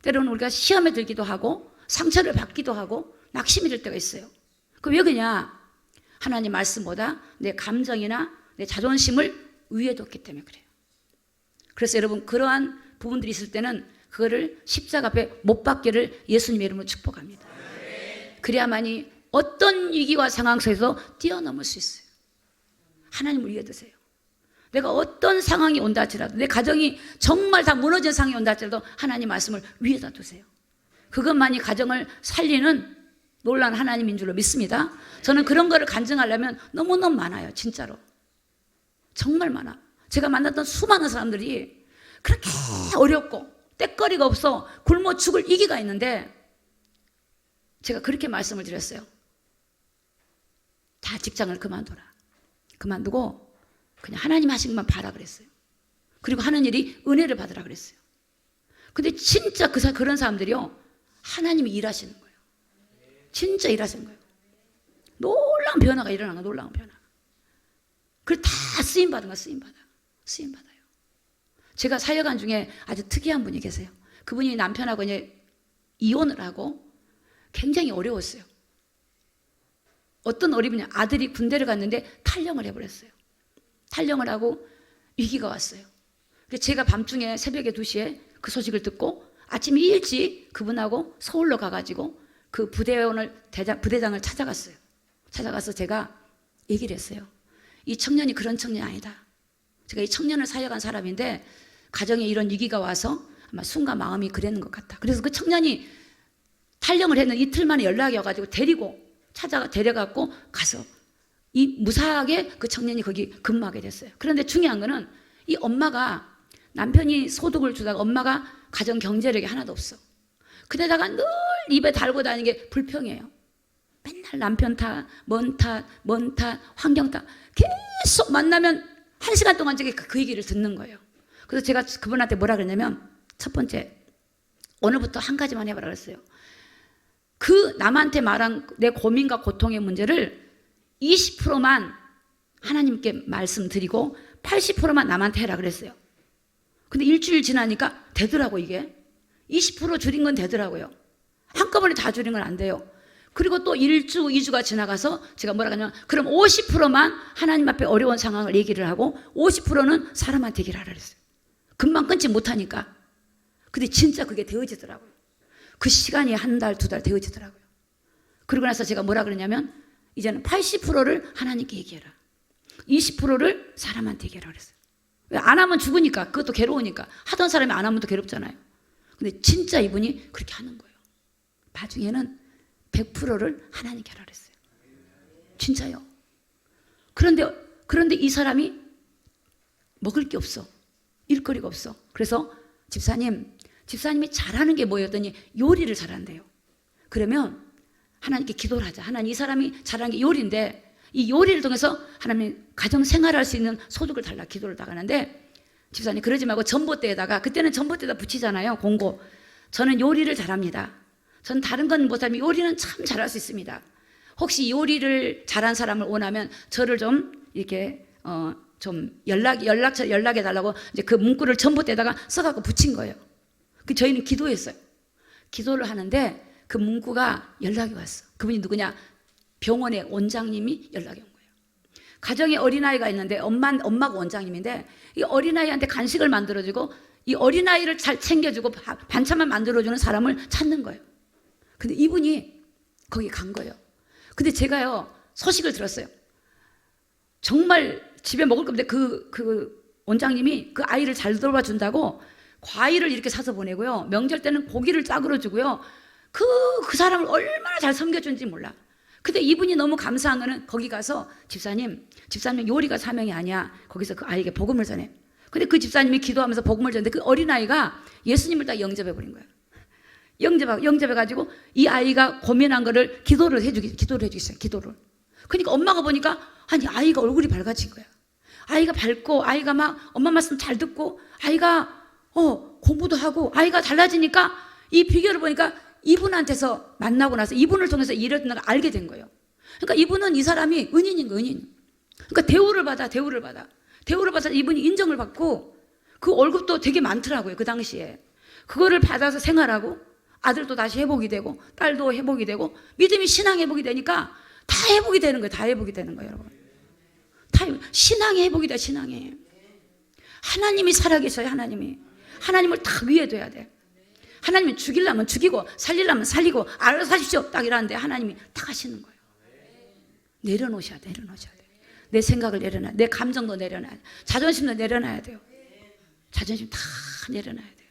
때로는 우리가 시험에 들기도 하고 상처를 받기도 하고 낙심이 될 때가 있어요. 그 왜 그러냐? 하나님 말씀보다 내 감정이나 내 자존심을 위에 뒀기 때문에 그래요. 그래서 여러분, 그러한 부분들이 있을 때는 그거를 십자가 앞에 못 박기를 예수님의 이름으로 축복합니다. 그래야만이 어떤 위기와 상황 속에서 뛰어넘을 수 있어요. 하나님을 위해 두세요. 내가 어떤 상황이 온다 할지라도, 내 가정이 정말 다 무너진 상황이 온다 할지라도 하나님 말씀을 위에다 두세요. 그것만이 가정을 살리는 놀라운 하나님인 줄로 믿습니다. 저는 그런 거를 간증하려면 너무너무 많아요. 진짜로. 정말 많아. 제가 만났던 수많은 사람들이 그렇게 어렵고 떼거리가 없어 굶어 죽을 위기가 있는데 제가 그렇게 말씀을 드렸어요. 다 직장을 그만둬라. 그만두고 그냥 하나님 하신 것만 봐라 그랬어요. 그리고 하는 일이 은혜를 받으라 그랬어요. 근데 진짜 그런 사람들이요, 하나님이 일하시는 거예요. 진짜 일하시는 거예요. 놀라운 변화가 일어나는 거예요. 놀라운 변화. 그걸 다 쓰임받은 거야. 쓰임받아요. 제가 사역한 중에 아주 특이한 분이 계세요. 그분이 남편하고 이제 이혼을 하고 굉장히 어려웠어요. 어떤 어려움이 아들이 군대를 갔는데 탈영을 해버렸어요. 탈영을 하고 위기가 왔어요. 그래서 제가 밤중에 새벽에 2시에 그 소식을 듣고 아침에 일찍 그분하고 서울로 가가지고 그 부대장을 찾아갔어요. 찾아가서 제가 얘기를 했어요. 이 청년이 그런 청년이 아니다. 제가 이 청년을 사역한 사람인데 가정에 이런 위기가 와서 아마 순간 마음이 그랬는 것 같다. 그래서 그 청년이 탈영을 했는 이틀 만에 연락이 와가지고 데려갖고 가서 이 무사하게 그 청년이 거기 근무하게 됐어요. 그런데 중요한 거는 이 엄마가 남편이 소득을 주다가 엄마가 가정 경제력이 하나도 없어. 그데다가 늘 입에 달고 다니는 게 불평이에요. 맨날 남편 탓, 먼 탓, 환경 탓 계속 만나면 1시간 동안 그 얘기를 듣는 거예요. 그래서 제가 그분한테 뭐라 그랬냐면 첫 번째, 오늘부터 한 가지만 해봐라 그랬어요. 그 남한테 말한 내 고민과 고통의 문제를 20%만 하나님께 말씀드리고 80%만 남한테 해라 그랬어요. 근데 일주일 지나니까 되더라고. 이게 20% 줄인 건 되더라고요. 한꺼번에 다 줄인 건 안 돼요. 그리고 또 1주, 2주가 지나가서 제가 뭐라 하냐면 그럼 50%만 하나님 앞에 어려운 상황을 얘기를 하고 50%는 사람한테 얘기를 하라 그랬어요. 금방 끊지 못하니까. 근데 진짜 그게 되어지더라고요. 그 시간이 1달, 2달 되어지더라고요. 그러고 나서 제가 뭐라 그러냐면 이제는 80%를 하나님께 얘기해라. 20%를 사람한테 얘기하라 그랬어요. 왜 안 하면 죽으니까, 그것도 괴로우니까. 하던 사람이 안 하면 또 괴롭잖아요. 근데 진짜 이분이 그렇게 하는 거예요. 나중에는 100%를 하나님께 하라 그랬어요. 진짜요. 그런데 이 사람이 먹을 게 없어. 일거리가 없어. 그래서 집사님이 잘하는 게 뭐였더니 요리를 잘한대요. 그러면 하나님께 기도를 하자. 하나님, 이 사람이 잘하는 게 요리인데 이 요리를 통해서 하나님 가정 생활할 수 있는 소득을 달라 기도를 나가는데 집사님 그러지 말고 전봇대에다가, 그때는 전봇대에다 붙이잖아요. 공고. 저는 요리를 잘합니다. 전 다른 건 못하면 요리는 참 잘할 수 있습니다. 혹시 요리를 잘한 사람을 원하면 저를 좀 이렇게 좀 연락해 달라고 이제 그 문구를 전봇대에다가 써갖고 붙인 거예요. 그 저희는 기도했어요. 기도를 하는데 그 문구가 연락이 왔어. 그분이 누구냐? 병원의 원장님이 연락이 온 거예요. 가정에 어린아이가 있는데 엄마가 원장님인데 이 어린아이한테 간식을 만들어주고 이 어린아이를 잘 챙겨주고 반찬만 만들어주는 사람을 찾는 거예요. 근데 이분이 거기 간 거예요. 근데 제가요 소식을 들었어요. 정말 집에 먹을 건데 그 원장님이 그 아이를 잘 돌봐준다고 과일을 이렇게 사서 보내고요. 명절 때는 고기를 싸그러 주고요. 그 사람을 얼마나 잘 섬겨준지 몰라. 근데 이분이 너무 감사한 거는 거기 가서 집사님 요리가 사명이 아니야. 거기서 그 아이에게 복음을 전해. 근데 그 집사님이 기도하면서 복음을 전했는데 그 어린아이가 예수님을 다 영접해버린 거예요. 영접해가지고 이 아이가 고민한 거를 기도를 해주기 시작해요. 기도를. 그러니까 엄마가 보니까 아니 아이가 얼굴이 밝아진 거야. 아이가 밝고 아이가 막 엄마 말씀 잘 듣고 아이가 공부도 하고 아이가 달라지니까 이 비결을 보니까 이분한테서 만나고 나서 이분을 통해서 일을 걸 알게 된 거예요. 그러니까 이분은 이 사람이 은인인 거예요. 은인. 그러니까 대우를 받아서 이분이 인정을 받고 그 월급도 되게 많더라고요. 그 당시에. 그거를 받아서 생활하고 아들도 다시 회복이 되고 딸도 회복이 되고 믿음이 신앙 회복이 되니까 다 회복이 되는 거예요. 다 회복이 되는 거예요. 여러분. 다 신앙의 회복이 돼. 신앙이. 하나님이 살아계셔요. 하나님을 다 위에 둬야 돼. 하나님이 죽이려면 죽이고 살리려면 살리고 알아서 하십시오 딱 이러는데 하나님이 딱 하시는 거예요. 내려놓으셔야 돼. 내 생각을 내려놔야 돼. 내 감정도 내려놔야 돼. 자존심도 내려놔야 돼요. 자존심 다 내려놔야 돼요.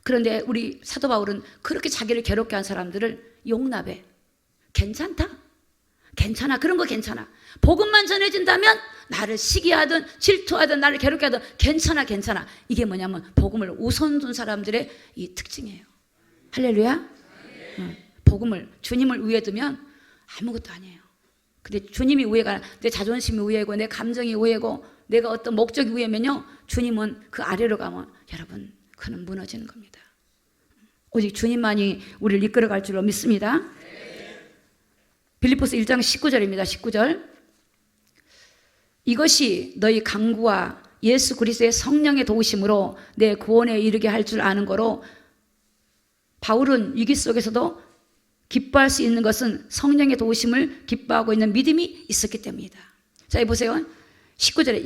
그런데 우리 사도 바울은 그렇게 자기를 괴롭게 한 사람들을 용납해. 괜찮다? 괜찮아. 그런 거 괜찮아. 복음만 전해진다면 나를 시기하든 질투하든 나를 괴롭게 하든 괜찮아. 이게 뭐냐면 복음을 우선 둔 사람들의 이 특징이에요. 할렐루야. 복음을 주님을 위에 두면 아무것도 아니에요. 근데 주님이 우애가 내 자존심이 우애고 내 감정이 우애고 내가 어떤 목적이 우애면요 주님은 그 아래로 가면 여러분 그는 무너지는 겁니다. 오직 주님만이 우리를 이끌어갈 줄로 믿습니다. 빌립보서 1장 19절입니다. 19절. 이것이 너희 강구와 예수 그리스도의 성령의 도우심으로 내 구원에 이르게 할 줄 아는 거로 바울은 위기 속에서도 기뻐할 수 있는 것은 성령의 도우심을 기뻐하고 있는 믿음이 있었기 때문이다. 자, 보세요. 19절에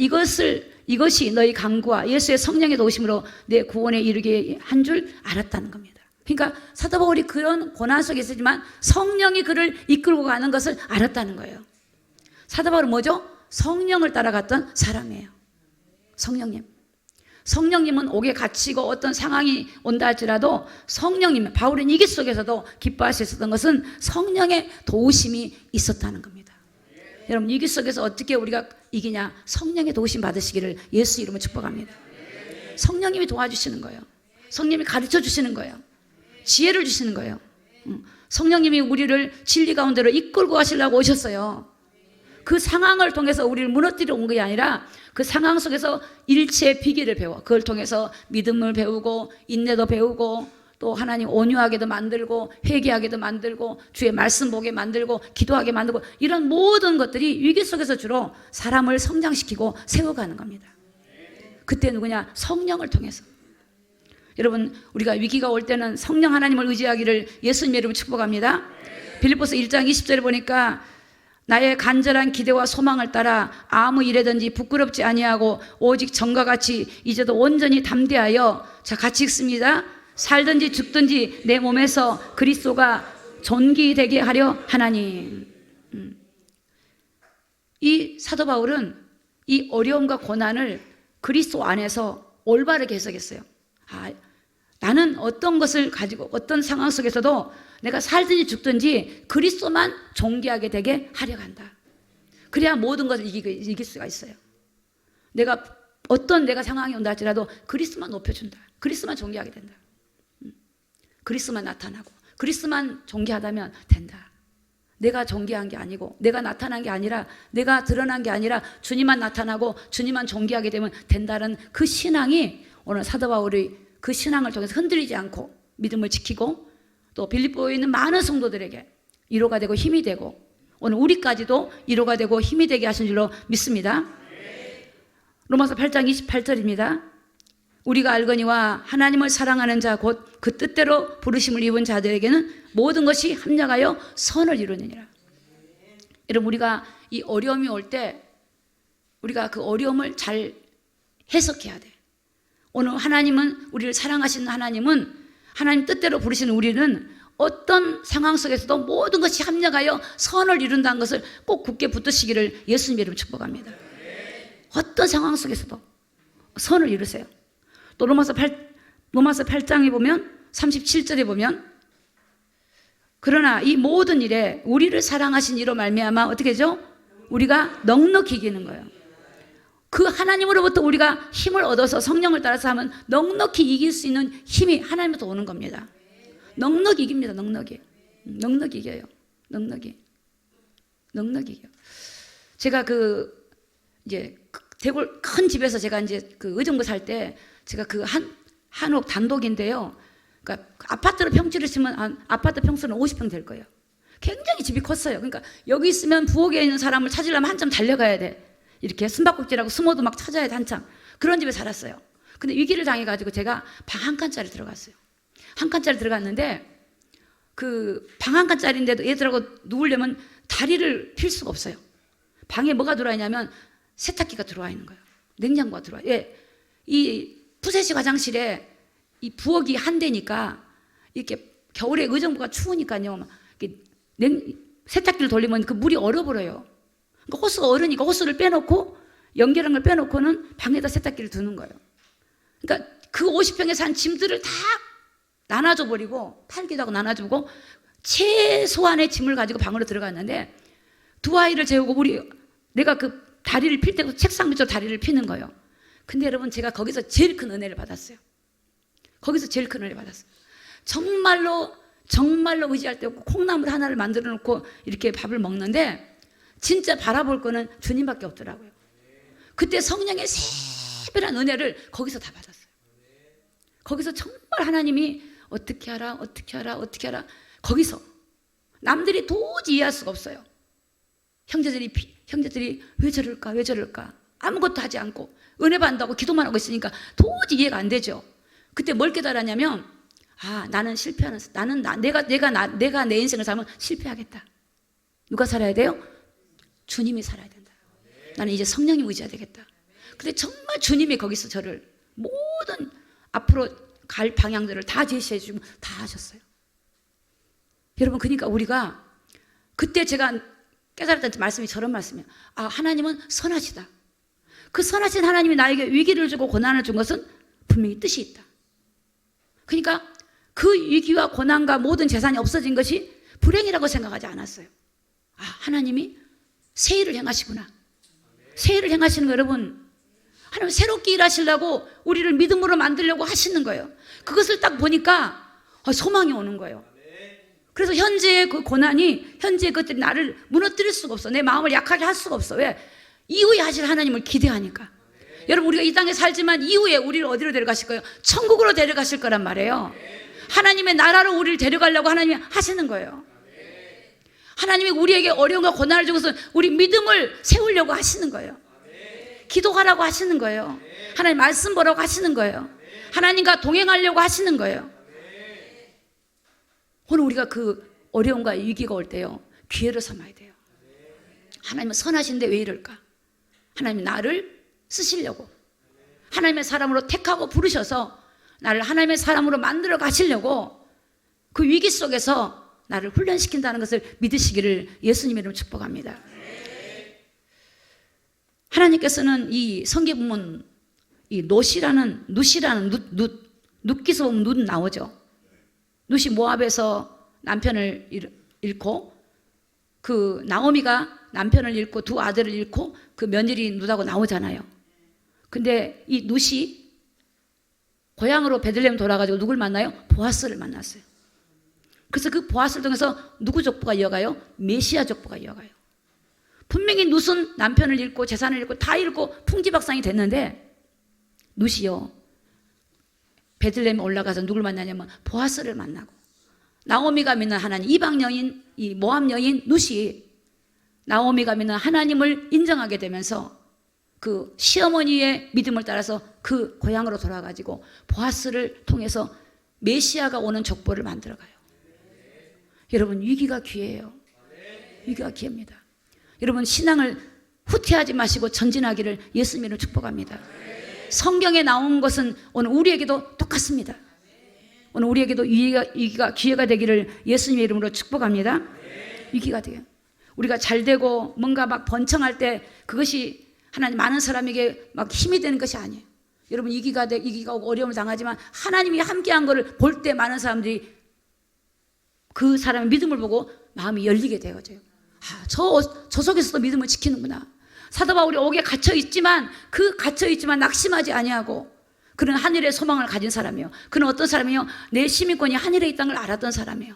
이것이 너희 간구와 예수의 성령의 도우심으로 내 구원에 이르게 한 줄 알았다는 겁니다. 그러니까 사도 바울이 그런 고난 속에 있었지만 성령이 그를 이끌고 가는 것을 알았다는 거예요. 사도 바울은 뭐죠? 성령을 따라갔던 사람이에요. 성령님은 옥에 갇히고 어떤 상황이 온다 할지라도 성령님, 바울은 위기 속에서도 기뻐할 수 있었던 것은 성령의 도우심이 있었다는 겁니다. 여러분, 위기 속에서 어떻게 우리가 이기냐? 성령의 도우심 받으시기를 예수 이름으로 축복합니다. 성령님이 도와주시는 거예요. 성령님이 가르쳐 주시는 거예요. 지혜를 주시는 거예요. 성령님이 우리를 진리 가운데로 이끌고 가시려고 오셨어요. 그 상황을 통해서 우리를 무너뜨리러 온 게 아니라 그 상황 속에서 일체의 비결을 배워. 그걸 통해서 믿음을 배우고 인내도 배우고 또 하나님 온유하게도 만들고 회개하게도 만들고 주의 말씀 보게 만들고 기도하게 만들고 이런 모든 것들이 위기 속에서 주로 사람을 성장시키고 세워가는 겁니다. 그때 누구냐? 성령을 통해서. 여러분, 우리가 위기가 올 때는 성령 하나님을 의지하기를 예수님 이름으로 축복합니다. 빌립보서 1장 20절에 보니까 나의 간절한 기대와 소망을 따라 아무 일에든지 부끄럽지 아니하고 오직 전과 같이 이제도 온전히 담대하여, 자, 같이 읽습니다. 살든지 죽든지 내 몸에서 그리스도가 존귀되게 하려 하나니. 이 사도 바울은 이 어려움과 고난을 그리스도 안에서 올바르게 해석했어요. 나는 어떤 것을 가지고 어떤 상황 속에서도 내가 살든지 죽든지 그리스도만 존귀하게 되게 하려고 한다. 그래야 모든 것을 이길 수가 있어요. 내가 상황이 온다 할지라도 그리스도만 높여준다. 그리스도만 존귀하게 된다. 그리스도만 나타나고 그리스도만 존귀하다면 된다. 내가 존귀한 게 아니고 내가 나타난 게 아니라 내가 드러난 게 아니라 주님만 나타나고 주님만 존귀하게 되면 된다는 그 신앙이 오늘 사도 바울이 그 신앙을 통해서 흔들리지 않고 믿음을 지키고 또 빌립보에 있는 많은 성도들에게 위로가 되고 힘이 되고 오늘 우리까지도 위로가 되고 힘이 되게 하신 줄로 믿습니다. 로마서 8장 28절입니다. 우리가 알거니와 하나님을 사랑하는 자 곧 그 뜻대로 부르심을 입은 자들에게는 모든 것이 합력하여 선을 이루느니라. 여러분, 우리가 이 어려움이 올 때 우리가 그 어려움을 잘 해석해야 돼. 오늘 하나님은 우리를 사랑하시는 하나님은 하나님 뜻대로 부르시는 우리는 어떤 상황 속에서도 모든 것이 합력하여 선을 이룬다는 것을 꼭 굳게 붙드시기를 예수님 이름으로 축복합니다. 어떤 상황 속에서도 선을 이루세요. 또 로마서 8장에 보면 37절에 보면 그러나 이 모든 일에 우리를 사랑하신 이로 말미암아 어떻게 하죠? 우리가 넉넉히 이기는 거예요. 그 하나님으로부터 우리가 힘을 얻어서 성령을 따라서 하면 넉넉히 이길 수 있는 힘이 하나님부터 오는 겁니다. 넉넉히 이깁니다. 넉넉히 이겨요. 넉넉히 이겨. 제가 이제 대골 큰 집에서 제가 이제 그 의정부 살 때 제가 그 한옥 단독인데요. 그러니까 아파트로 평지를 치면 아파트 평수는 50평 될 거예요. 굉장히 집이 컸어요. 그러니까 여기 있으면 부엌에 있는 사람을 찾으려면 한참 달려가야 돼. 이렇게 숨바꼭질하고 숨어도 막 찾아야 돼, 한참. 그런 집에 살았어요. 근데 위기를 당해가지고 제가 방 한 칸짜리 들어갔어요. 한 칸짜리 들어갔는데 그 방 한 칸짜리인데도 얘들하고 누우려면 다리를 필 수가 없어요. 방에 뭐가 들어와 있냐면 세탁기가 들어와 있는 거예요. 냉장고가 들어와. 이 푸세식 화장실에 이 부엌이 한 대니까 이렇게 겨울에 의정부가 추우니까요. 세탁기를 돌리면 그 물이 얼어버려요. 그러니까 호스가 얼으니까 호스를 빼놓고 연결한 걸 빼놓고는 방에다 세탁기를 두는 거예요. 그러니까 그 50평에 산 짐들을 다 나눠줘 버리고 팔기도 하고 나눠주고 최소한의 짐을 가지고 방으로 들어갔는데 두 아이를 재우고 내가 그 다리를 필 때부터 책상 밑으로 다리를 피는 거예요. 근데 여러분, 제가 거기서 제일 큰 은혜를 받았어요. 정말로 의지할 데 없고 콩나물 하나를 만들어 놓고 이렇게 밥을 먹는데 진짜 바라볼 거는 주님밖에 없더라고요. 그때 성령의 새별한 은혜를 거기서 다 받았어요. 거기서 정말 하나님이 어떻게 하라 거기서 남들이 도저히 이해할 수가 없어요. 형제들이 왜 저럴까 아무것도 하지 않고 은혜 받는다고 기도만 하고 있으니까 도저히 이해가 안 되죠. 그때 뭘 깨달았냐면, 나는 실패하는, 내가 내 인생을 살면 실패하겠다. 누가 살아야 돼요? 주님이 살아야 된다. 나는 이제 성령님 의지해야 되겠다. 근데 정말 주님이 거기서 저를 모든 앞으로 갈 방향들을 다 제시해 주고 다 하셨어요. 여러분, 그러니까 우리가 그때 제가 깨달았던 말씀이 저런 말씀이에요. 하나님은 선하시다. 그 선하신 하나님이 나에게 위기를 주고 고난을 준 것은 분명히 뜻이 있다. 그러니까 그 위기와 고난과 모든 재산이 없어진 것이 불행이라고 생각하지 않았어요. 하나님이 새 일을 행하시구나. 새 일을 행하시는 거, 여러분, 하나님 새롭게 일하시려고 우리를 믿음으로 만들려고 하시는 거예요. 그것을 딱 보니까 소망이 오는 거예요. 그래서 현재의 그 고난이, 현재의 것들이 나를 무너뜨릴 수가 없어. 내 마음을 약하게 할 수가 없어. 왜? 이후에 하실 하나님을 기대하니까. 여러분, 우리가 이 땅에 살지만 이후에 우리를 어디로 데려가실 거예요? 천국으로 데려가실 거란 말이에요. 하나님의 나라로 우리를 데려가려고 하나님이 하시는 거예요. 하나님이 우리에게 어려움과 고난을 주고서 우리 믿음을 세우려고 하시는 거예요. 기도하라고 하시는 거예요. 하나님 말씀 보라고 하시는 거예요. 하나님과 동행하려고 하시는 거예요. 오늘 우리가 그 어려움과 위기가 올 때요, 기회를 삼아야 돼요. 하나님은 선하신데 왜 이럴까? 하나님이 나를 쓰시려고, 하나님의 사람으로 택하고 부르셔서 나를 하나님의 사람으로 만들어 가시려고 그 위기 속에서 나를 훈련시킨다는 것을 믿으시기를 예수님의 이름으로 축복합니다. 하나님께서는 이 성경부문, 이 룻이라는 룻기서 보면 룻 나오죠. 룻이 모압에서 남편을 잃고, 그 나오미가 남편을 잃고 두 아들을 잃고 그 며느리 룻하고 나오잖아요. 근데 이 룻이 고향으로 베들레헴 돌아가지고 누굴 만나요? 보아스를 만났어요. 그래서 그 보아스를 통해서 누구 족보가 이어가요? 메시아 족보가 이어가요. 분명히 룻은 남편을 잃고 재산을 잃고 다 잃고 풍지박산이 됐는데, 룻이요, 베들레헴에 올라가서 누굴 만나냐면 보아스를 만나고, 나오미가 믿는 하나님, 이방 여인, 이 모압 여인 룻이 나오미가 믿는 하나님을 인정하게 되면서 그 시어머니의 믿음을 따라서 그 고향으로 돌아가지고 보아스를 통해서 메시아가 오는 족보를 만들어가요. 여러분, 위기가 기회예요. 위기가 기회입니다. 여러분, 신앙을 후퇴하지 마시고 전진하기를 예수님으로 축복합니다. 성경에 나온 것은 오늘 우리에게도 똑같습니다. 오늘 우리에게도 위기가 기회가 되기를 예수님의 이름으로 축복합니다. 위기가 돼요. 우리가 잘 되고 뭔가 막 번창할 때 그것이 하나님 많은 사람에게 막 힘이 되는 것이 아니에요. 여러분, 위기가 오고 어려움을 당하지만 하나님이 함께한 것을 볼 때 많은 사람들이 그 사람의 믿음을 보고 마음이 열리게 되어져요. 저 속에서도 믿음을 지키는구나. 사도 바울이 옥에 갇혀있지만 낙심하지 아니하고 그는 하늘의 소망을 가진 사람이에요. 그는 어떤 사람이에요? 내 시민권이 하늘에 있다는 걸 알았던 사람이에요.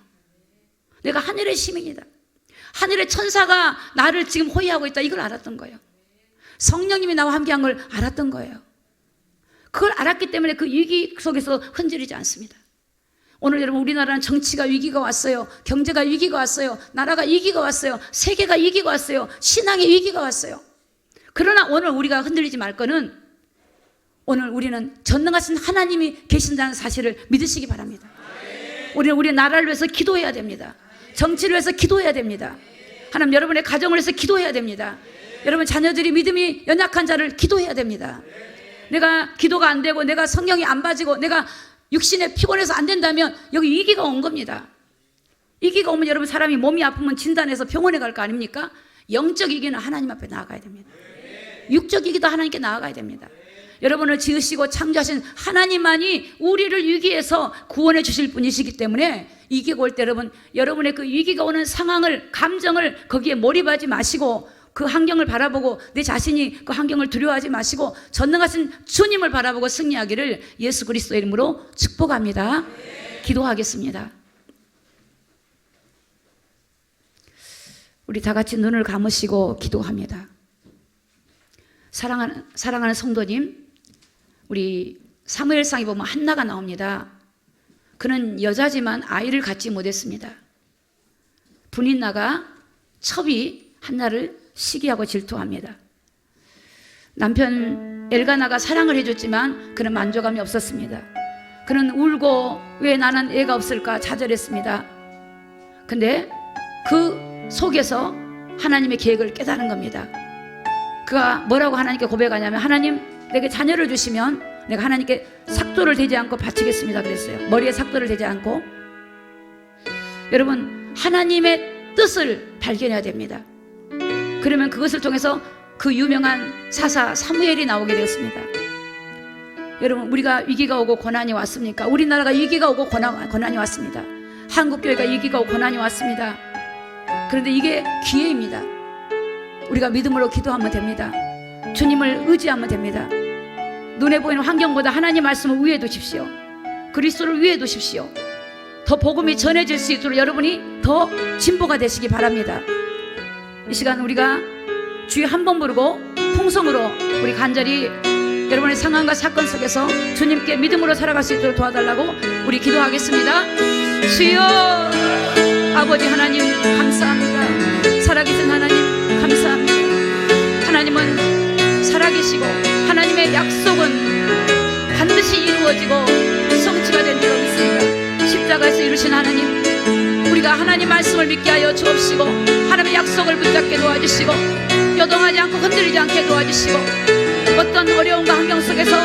내가 하늘의 시민이다. 하늘의 천사가 나를 지금 호위하고 있다. 이걸 알았던 거예요. 성령님이 나와 함께한 걸 알았던 거예요. 그걸 알았기 때문에 그 위기 속에서 흔들리지 않습니다. 오늘 여러분, 우리나라는 정치가 위기가 왔어요. 경제가 위기가 왔어요. 나라가 위기가 왔어요. 세계가 위기가 왔어요. 신앙의 위기가 왔어요. 그러나 오늘 우리가 흔들리지 말 거는, 오늘 우리는 전능하신 하나님이 계신다는 사실을 믿으시기 바랍니다. 우리는 우리 나라를 위해서 기도해야 됩니다. 정치를 위해서 기도해야 됩니다. 하나님, 여러분의 가정을 위해서 기도해야 됩니다. 여러분 자녀들이 믿음이 연약한 자를 기도해야 됩니다. 내가 기도가 안 되고 내가 성령이 안 빠지고 내가 육신에 피곤해서 안 된다면 여기 위기가 온 겁니다. 위기가 오면 여러분, 사람이 몸이 아프면 진단해서 병원에 갈 거 아닙니까? 영적 위기는 하나님 앞에 나아가야 됩니다. 육적 위기도 하나님께 나아가야 됩니다. 여러분을 지으시고 창조하신 하나님만이 우리를 위기에서 구원해 주실 분이시기 때문에 위기가 올 때 여러분의 그 위기가 오는 상황을, 감정을 거기에 몰입하지 마시고 그 환경을 바라보고 내 자신이 그 환경을 두려워하지 마시고 전능하신 주님을 바라보고 승리하기를 예수 그리스도의 이름으로 축복합니다. 기도하겠습니다. 우리 다 같이 눈을 감으시고 기도합니다. 사랑하는 성도님, 우리 사무엘상에 보면 한나가 나옵니다. 그는 여자지만 아이를 갖지 못했습니다. 분인나가 첩이 한나를 시기하고 질투합니다. 남편 엘가나가 사랑을 해줬지만 그는 만족감이 없었습니다. 그는 울고 왜 나는 애가 없을까 좌절했습니다. 근데 그 속에서 하나님의 계획을 깨달은 겁니다. 그가 뭐라고 하나님께 고백하냐면, 하나님, 내게 자녀를 주시면 내가 하나님께 삭도를 대지 않고 바치겠습니다 그랬어요. 머리에 삭도를 대지 않고. 여러분, 하나님의 뜻을 발견해야 됩니다. 그러면 그것을 통해서 그 유명한 사사 사무엘이 나오게 되었습니다. 여러분, 우리가 위기가 오고 고난이 왔습니까? 우리나라가 위기가 오고 고난이 왔습니다. 한국교회가 위기가 오고 고난이 왔습니다. 그런데 이게 기회입니다. 우리가 믿음으로 기도하면 됩니다. 주님을 의지하면 됩니다. 눈에 보이는 환경보다 하나님 말씀을 위에 두십시오. 그리스도를 위에 두십시오. 더 복음이 전해질 수 있도록 여러분이 더 진보가 되시기 바랍니다. 이 시간 우리가 주여 한 번 부르고 통성으로 우리 간절히 여러분의 상황과 사건 속에서 주님께 믿음으로 살아갈 수 있도록 도와달라고 우리 기도하겠습니다. 주여, 아버지 하나님 감사합니다. 살아계신 하나님 감사합니다. 하나님은 살아계시고 하나님의 약속은 반드시 이루어지고 성취가 된 줄로 믿습니다. 십자가에서 이루신 하나님, 우리가 하나님 말씀을 믿게 하여 주옵시고 하나님의 약속을 붙잡게 도와주시고 요동하지 않고 흔들리지 않게 도와주시고 어떤 어려움과 환경 속에서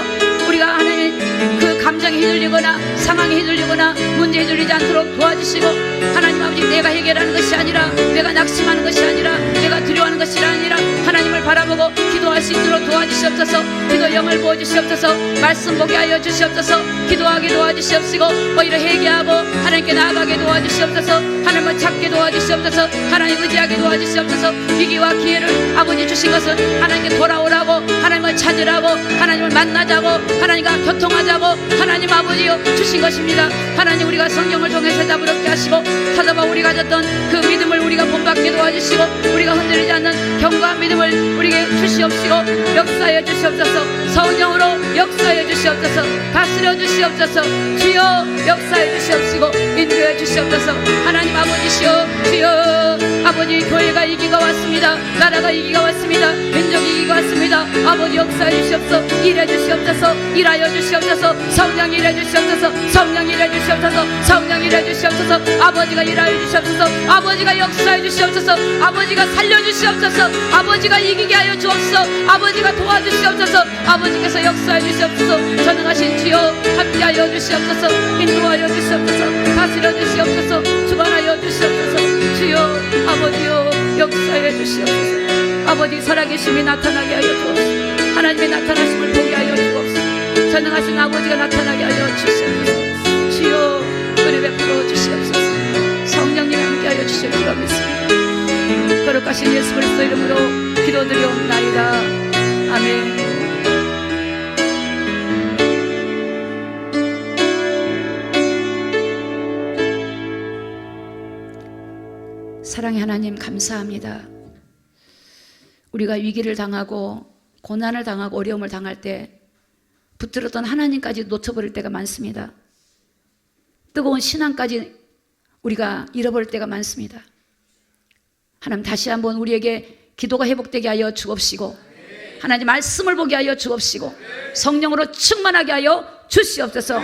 우리가 하나님 그 감정에 휘둘리거나 상황에 휘둘리거나 문제에 휘둘리지 않도록 도와주시고, 하나님 아버지, 내가 해결하는 것이 아니라, 내가 낙심하는 것이 아니라, 내가 두려워하는 것이 아니라 하나님을 바라보고 기도할 수 있도록 도와주시옵소서. 기도 영을 부어주시옵소서. 말씀 보게 하여 주시옵소서. 기도하게 도와주시옵시고 오히려 회개하고 하나님께 나아가게 도와주시옵소서. 하나님을 찾게 도와주시옵소서. 하나님 의지하게 도와주시옵소서. 위기와 기회를 아버지 주신 것은 하나님께 돌아오라고, 하나님을 찾으라고, 하나님을 만나자고, 하나님과 교통하자고 하나님 아버지여 주신 것입니다. 하나님, 우리가 성경을 통해서 잡으럽게 하시고 찾아봐 우리가 졌던 그 믿음을 우리가 본받게 도와주시고 우리가 흔들리지 않는 견고한 믿음을 우리에게 주시옵시고 역사해 주시옵소서. 성령으로 역사해 주시옵소서. 다스려 주시옵소서. 주여 역사해 주시옵시고 인도해 주시옵소서. 하나님 아버지시여, 주여 아버지, 교회가 위기가 왔습니다. 나라가 위기가 왔습니다. 민족이 위기가 왔습니다. 아버지 역사해 주시옵소서. 일해 주시옵소서. 일하여 주시옵소서. 성령 일해 주시옵소서. 성령 일해 주시옵소서. 성령 일해 주시옵소서. 아버지가 일하여 주시옵소서. 아버지가 역사해 주시옵소서. 아버지가 살려 주시옵소서. 아버지가 이기게 하여 주옵소서. 아버지가 도와주시옵소서. 아버지께서 역사해 주시옵소서. 전능하신 주여 함께하여 주시옵소서. 인도하여 주시옵소서. 다스려 주시옵소서. 주관하여 주시옵소서. 주여 아버지여 역사해 주시옵소서. 아버지 살아계심이 나타나게 하여 주옵소서. 하나님의 나타나심을 보게 하여 주옵소서. 전능하신 아버지가 나타나게 하여 주시옵소서. 주여 은혜 베풀어 주시옵소서. 성령님 함께하여 주실 줄로 믿습니다. 거룩하신 예수 그리스도 이름으로 기도드리옵나이다. 아멘. 사랑의 하나님 감사합니다. 우리가 위기를 당하고 고난을 당하고 어려움을 당할 때 붙들었던 하나님까지 놓쳐버릴 때가 많습니다. 뜨거운 신앙까지 우리가 잃어버릴 때가 많습니다. 하나님, 다시 한번 우리에게 기도가 회복되게 하여 주옵시고 하나님 말씀을 보게 하여 주옵시고 성령으로 충만하게 하여 주시옵소서.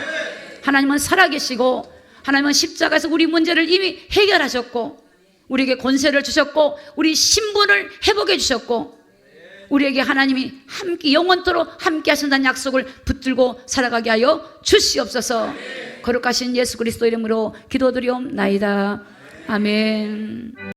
하나님은 살아계시고 하나님은 십자가에서 우리 문제를 이미 해결하셨고 우리에게 권세를 주셨고 우리 신분을 회복해 주셨고 우리에게 하나님이 함께 영원토록 함께 하신다는 약속을 붙들고 살아가게 하여 주시옵소서. 거룩하신 예수 그리스도 이름으로 기도드리옵나이다. 아멘.